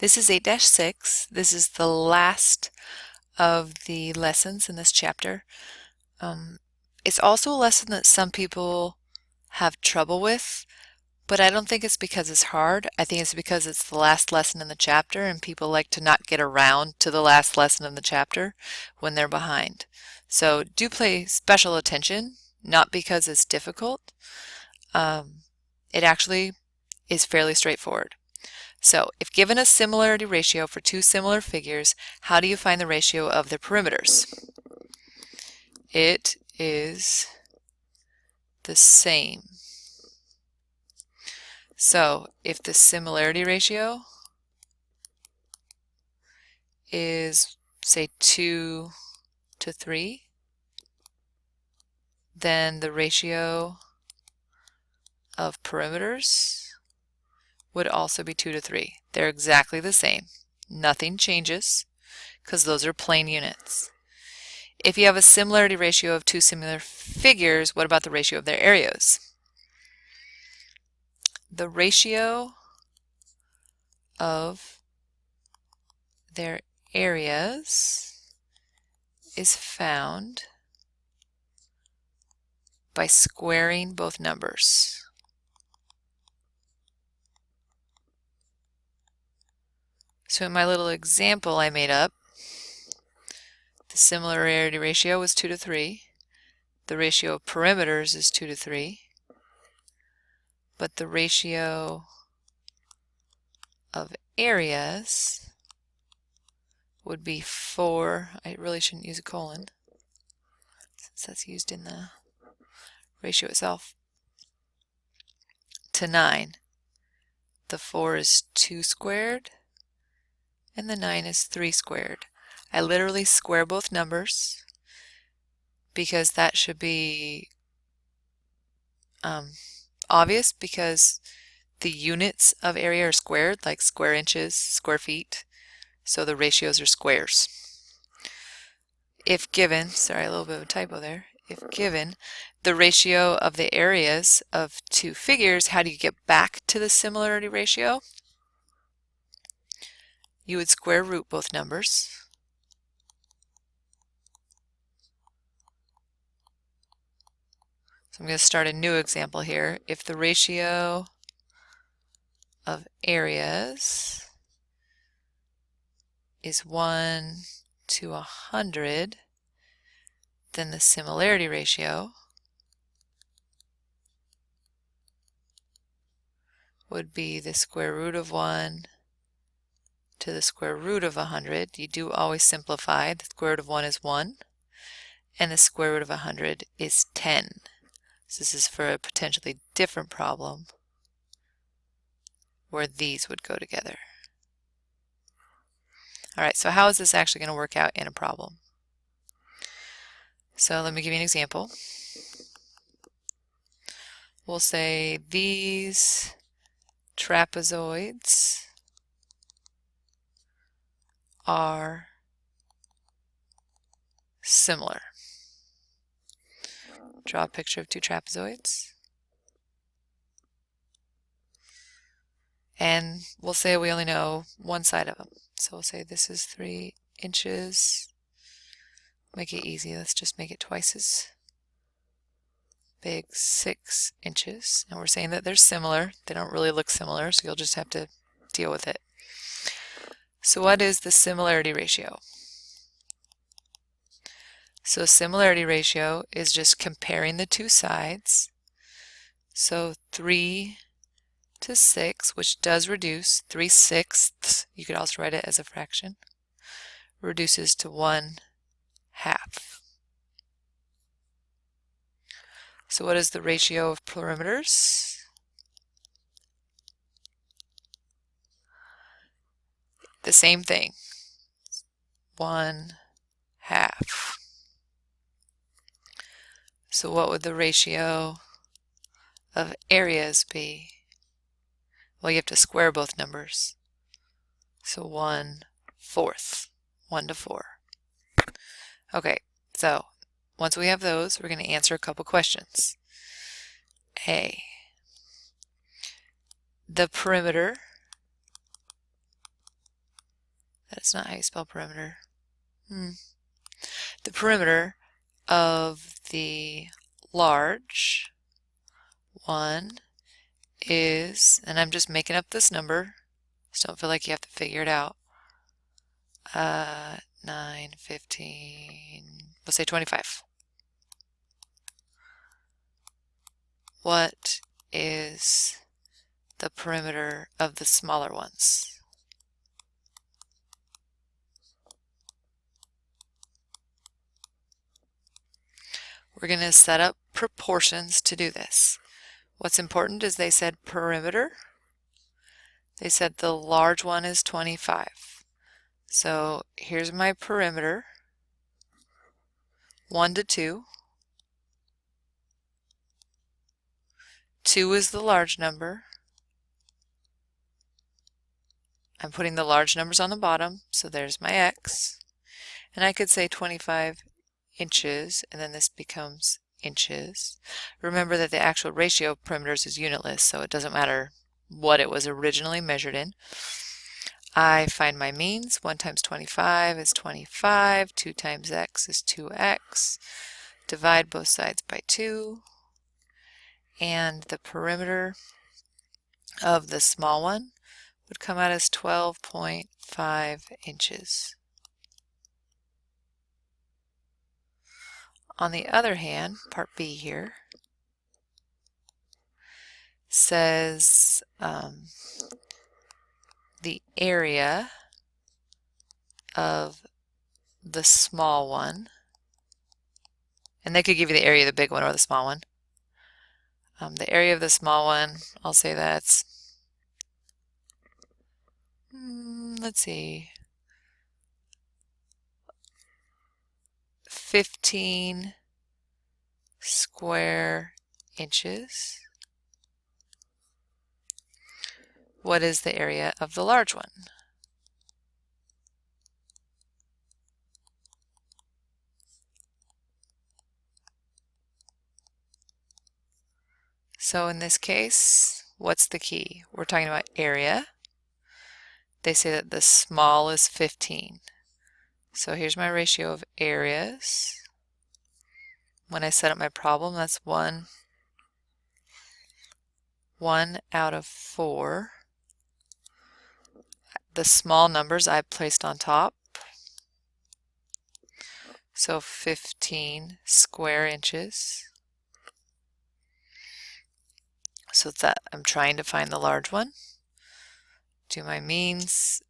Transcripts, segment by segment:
This is 8-6. This is the last of the lessons in this chapter. It's also a lesson that some people have trouble with, but I don't think it's because it's hard. I think it's because it's the last lesson in the chapter and people like to not get around to the last lesson in the chapter when they're behind. So do pay special attention, not because it's difficult. It actually is fairly straightforward. So if given a similarity ratio for two similar figures, how do you find the ratio of their perimeters? It is the same. So if the similarity ratio is, say, 2 to 3, then the ratio of perimeters would also be 2 to 3. They're exactly the same. Nothing changes because those are plane units. If you have a similarity ratio of two similar figures, what about the ratio of their areas? The ratio of their areas is found by squaring both numbers. So in my little example I made up, the similarity ratio was 2 to 3. The ratio of perimeters is 2 to 3. But the ratio of areas would be 4. I really shouldn't use a colon since that's used in the ratio itself, to 9. The 4 is 2 squared and the 9 is 3 squared. I literally square both numbers because that should be obvious, because the units of area are squared, like square inches, square feet, so the ratios are squares. If given, sorry, a little bit of a typo there, if given the ratio of the areas of two figures, how do you get back to the similarity ratio? You would square root both numbers. So I'm going to start a new example here. If the ratio of areas is 1 to 100, then the similarity ratio would be the square root of 1 to the square root of 100. You do always simplify. The square root of 1 is 1, and the square root of 100 is 10. So this is for a potentially different problem where these would go together. All right, so how is this actually going to work out in a problem? So let me give you an example. We'll say these trapezoids are similar. Draw a picture of two trapezoids. And we'll say we only know one side of them. So we'll say this is 3 inches. Make it easy. Let's just make it twice as big, 6 inches. And we're saying that they're similar. They don't really look similar, so you'll just have to deal with it. So what is the similarity ratio? So similarity ratio is just comparing the two sides. So 3 to 6, which does reduce, 3/6, you could also write it as a fraction, reduces to 1/2. So what is the ratio of perimeters? The same thing, 1/2. So what would the ratio of areas be? Well, you have to square both numbers. So 1/4, 1 to 4. Okay, so once we have those, we're going to answer a couple questions. A, the perimeter That's not how you spell perimeter. The perimeter of the large one is, and I'm just making up this number, just don't feel like you have to figure it out. 9, 15, we'll say 25. What is the perimeter of the smaller ones? We're going to set up proportions to do this. What's important is they said perimeter. They said the large one is 25. So here's my perimeter, 1 to 2. 2 is the large number. I'm putting the large numbers on the bottom, so there's my x. And I could say 25 inches, and then this becomes inches. Remember that the actual ratio of perimeters is unitless, so it doesn't matter what it was originally measured in. I find my means. 1 times 25 is 25. 2 times x is 2x. Divide both sides by 2. And the perimeter of the small one would come out as 12.5 inches. On the other hand, part B here says the area of the small one, and they could give you the area of the big one or the small one. The area of the small one, I'll say that's, let's see, 15 square inches. What is the area of the large one? So in this case, what's the key? We're talking about area. They say that the small is 15. So here's my ratio of areas. When I set up my problem, that's 1 out of 4. The small numbers I placed on top. So 15 square inches. So that I'm trying to find the large one. Do my means.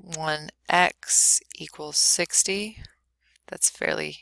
1x equals 60. That's fairly